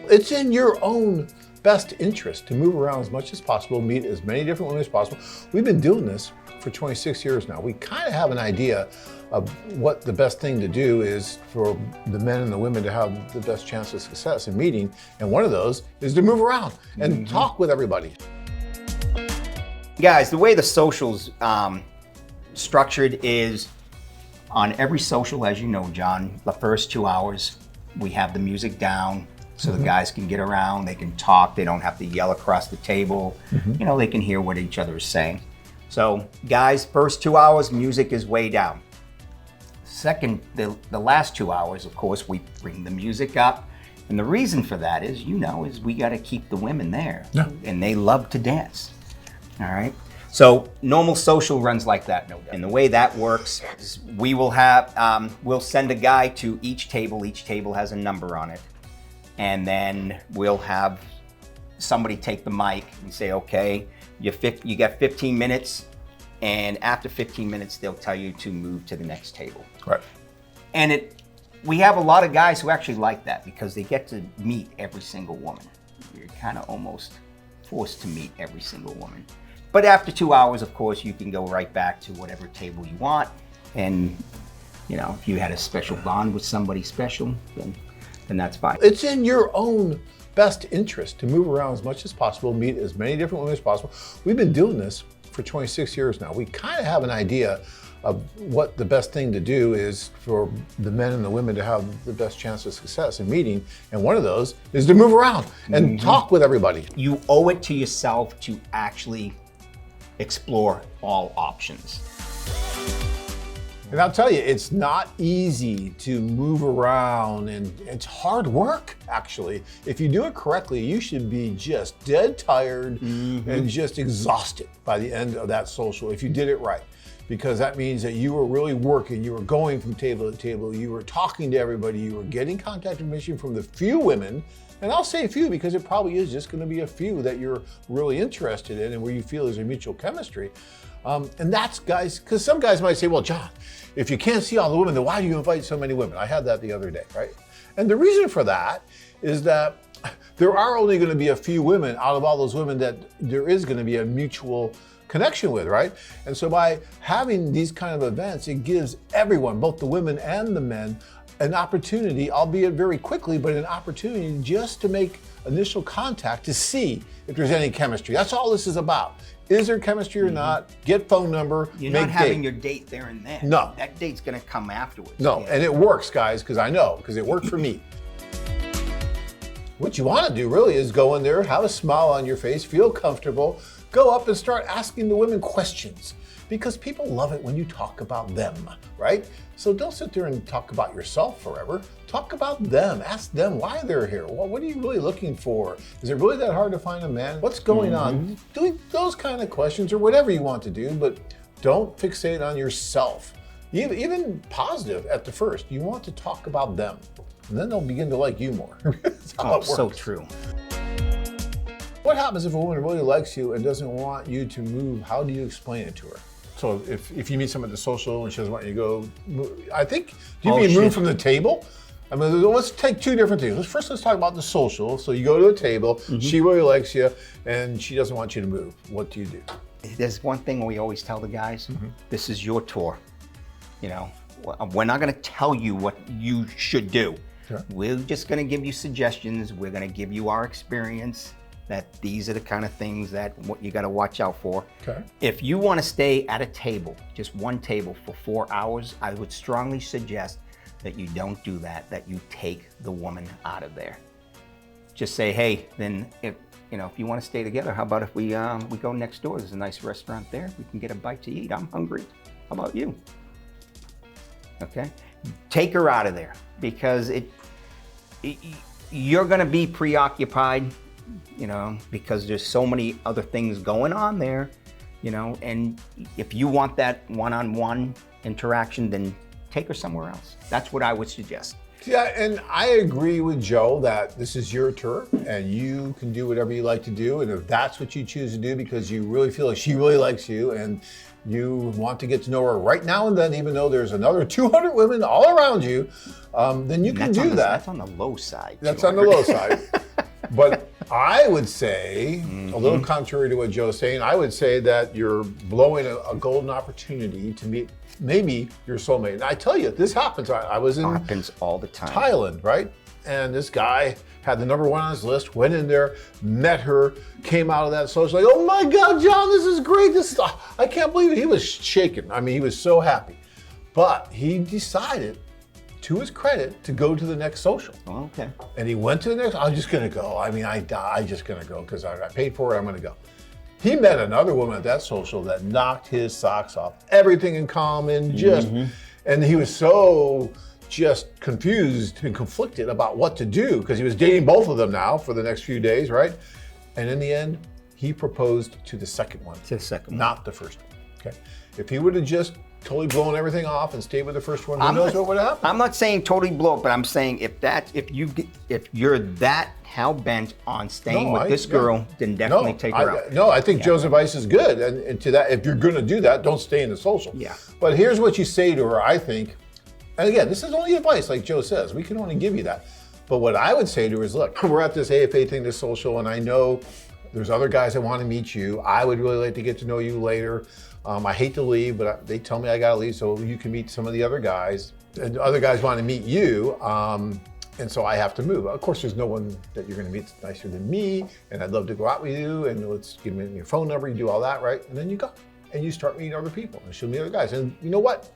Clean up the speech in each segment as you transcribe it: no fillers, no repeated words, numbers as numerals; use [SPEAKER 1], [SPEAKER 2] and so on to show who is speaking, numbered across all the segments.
[SPEAKER 1] It's in your own best interest to move around as much as possible, meet as many different women as possible. We've been doing this for 26 years now. We kind of have an idea of what the best thing to do is for the men and the women to have the best chance of success in meeting. And one of those is to move around and talk with everybody.
[SPEAKER 2] Guys, the way the social's structured is on every social, as you know, John, the first 2 hours, we have the music down so the guys can get around, they can talk, they don't have to yell across the table. You know, they can hear what each other is saying. So guys, first 2 hours, music is way down. Second, the last 2 hours, of course, we bring the music up. And the reason for that is, you know, is we got to keep the women there. Yeah. And they love to dance. All right. So normal social runs like that. And the way that works is we will have, we'll send a guy to each table. Each table has a number on it. And then we'll have somebody take the mic and say, okay, you got 15 minutes. And after 15 minutes, they'll tell you to move to the next table.
[SPEAKER 1] Right.
[SPEAKER 2] And we have a lot of guys who actually like that because they get to meet every single woman. You're kind of almost forced to meet every single woman. But after 2 hours, of course, you can go right back to whatever table you want. And, you know, if you had a special bond with somebody special, then that's fine.
[SPEAKER 1] It's in your own best interest to move around as much as possible, meet as many different women as possible. We've been doing this for 26 years now. We kind of have an idea of what the best thing to do is for the men and the women to have the best chance of success in meeting. And one of those is to move around and talk with everybody.
[SPEAKER 2] You owe it to yourself to actually explore all options.
[SPEAKER 1] And I'll tell you, it's not easy to move around, and it's hard work, actually. If you do it correctly, you should be just dead tired and just exhausted by the end of that social if you did it right. Because that means that you were really working, you were going from table to table, you were talking to everybody, you were getting contact information from the few women. And I'll say few because it probably is just going to be a few that you're really interested in and where you feel there's a mutual chemistry. And that's guys, because some guys might say, well, John, if you can't see all the women, then why do you invite so many women? I had that the other day, right? And the reason for that is that there are only going to be a few women out of all those women that there is going to be a mutual connection with, right? And so by having these kind of events, it gives everyone, both the women and the men, an opportunity, albeit very quickly, but an opportunity just to make initial contact to see if there's any chemistry. That's all this is about. Is there chemistry or not? Get phone number,
[SPEAKER 2] You're
[SPEAKER 1] make
[SPEAKER 2] not having
[SPEAKER 1] date.
[SPEAKER 2] your date there and then.
[SPEAKER 1] No.
[SPEAKER 2] That date's gonna come afterwards.
[SPEAKER 1] No, and it works, guys, because I know, because it worked for me. What you want to do really is go in there, have a smile on your face, feel comfortable, go up and start asking the women questions. Because people love it when you talk about them, right? So don't sit there and talk about yourself forever. Talk about them. Ask them why they're here. Well, what are you really looking for? Is it really that hard to find a man? What's going on? Doing those kind of questions or whatever you want to do, but don't fixate on yourself. Even positive at the first. You want to talk about them. And then they'll begin to like you more. That's how it works.
[SPEAKER 2] So true.
[SPEAKER 1] What happens if a woman really likes you and doesn't want you to move? How do you explain it to her? So if you meet someone at the social and she doesn't want you to go, I think, do you mean move from the table? I mean, let's take two different things. Let's talk about the social. So you go to a table, she really likes you, and she doesn't want you to move. What do you do?
[SPEAKER 2] There's one thing we always tell the guys, this is your tour. You know, we're not gonna tell you what you should do.
[SPEAKER 1] Sure.
[SPEAKER 2] We're just gonna give you suggestions. We're gonna give you our experience, that these are the kind of things that what you gotta watch out for.
[SPEAKER 1] Okay.
[SPEAKER 2] If you wanna stay at a table, just one table for 4 hours, I would strongly suggest that you don't do that, that you take the woman out of there. Just say, hey, then if you wanna stay together, how about if we go next door? There's a nice restaurant there. We can get a bite to eat. I'm hungry. How about you? Okay? Take her out of there because you're gonna be preoccupied, you know, because there's so many other things going on there, you know, and if you want that one-on-one interaction, then take her somewhere else. That's what I would suggest.
[SPEAKER 1] Yeah, and I agree with Joe that this is your tour and you can do whatever you like to do. And if that's what you choose to do because you really feel like she really likes you and you want to get to know her right now and then, even though there's another 200 women all around you, then you can do that.
[SPEAKER 2] That's on the low side.
[SPEAKER 1] That's on the low side. But I would say, a little contrary to what Joe's saying, I would say that you're blowing a golden opportunity to meet maybe your soulmate. And I tell you, this happens. I was in
[SPEAKER 2] Happens all the time.
[SPEAKER 1] Thailand, right? And this guy had the number one on his list, went in there, met her, came out of that social like, oh my God, John, this is great. I can't believe it. He was shaking. I mean, he was so happy. But he decided, to his credit, to go to the next social.
[SPEAKER 2] Oh, okay.
[SPEAKER 1] And he went to the next, I'm just gonna go. I mean, I'm just gonna go because I paid for it, I'm gonna go. He met another woman at that social that knocked his socks off. Everything in common, and he was so just confused and conflicted about what to do because he was dating both of them now for the next few days, right? And in the end, he proposed to the second one.
[SPEAKER 2] To the second one.
[SPEAKER 1] Not the first one, okay? If he would have just totally blown everything off and stayed with the first one, who knows what would happen?
[SPEAKER 2] I'm not saying totally blow it, but I'm saying if you're that hell-bent on staying with this girl, then definitely take her out.
[SPEAKER 1] No, I think Joe's advice is good. And to that, if you're gonna do that, don't stay in the social.
[SPEAKER 2] Yeah.
[SPEAKER 1] But here's what you say to her, I think. And again, this is only advice, like Joe says. We can only give you that. But what I would say to her is, look, we're at this AFA thing, this social, and I know there's other guys that want to meet you. I would really like to get to know you later. I hate to leave, but they tell me I gotta leave so you can meet some of the other guys. And other guys want to meet you, and so I have to move. Of course, there's no one that you're gonna meet that's nicer than me, and I'd love to go out with you, and let's give me your phone number, you do all that, right? And then you go, and you start meeting other people, and she'll meet other guys. And you know what?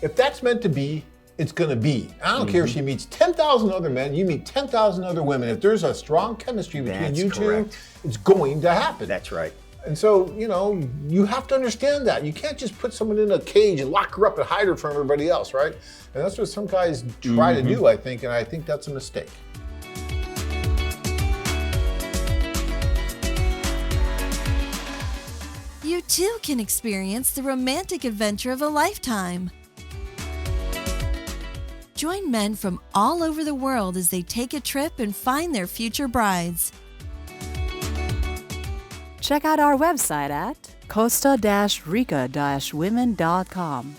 [SPEAKER 1] If that's meant to be, it's gonna be. I don't care if she meets 10,000 other men, you meet 10,000 other women. If there's a strong chemistry between you two, it's going to happen.
[SPEAKER 2] That's right.
[SPEAKER 1] And so, you have to understand that. You can't just put someone in a cage and lock her up and hide her from everybody else, right? And that's what some guys try to do, I think, and I think that's a mistake.
[SPEAKER 3] You too can experience the romantic adventure of a lifetime. Join men from all over the world as they take a trip and find their future brides.
[SPEAKER 4] Check out our website at costa-rica-women.com.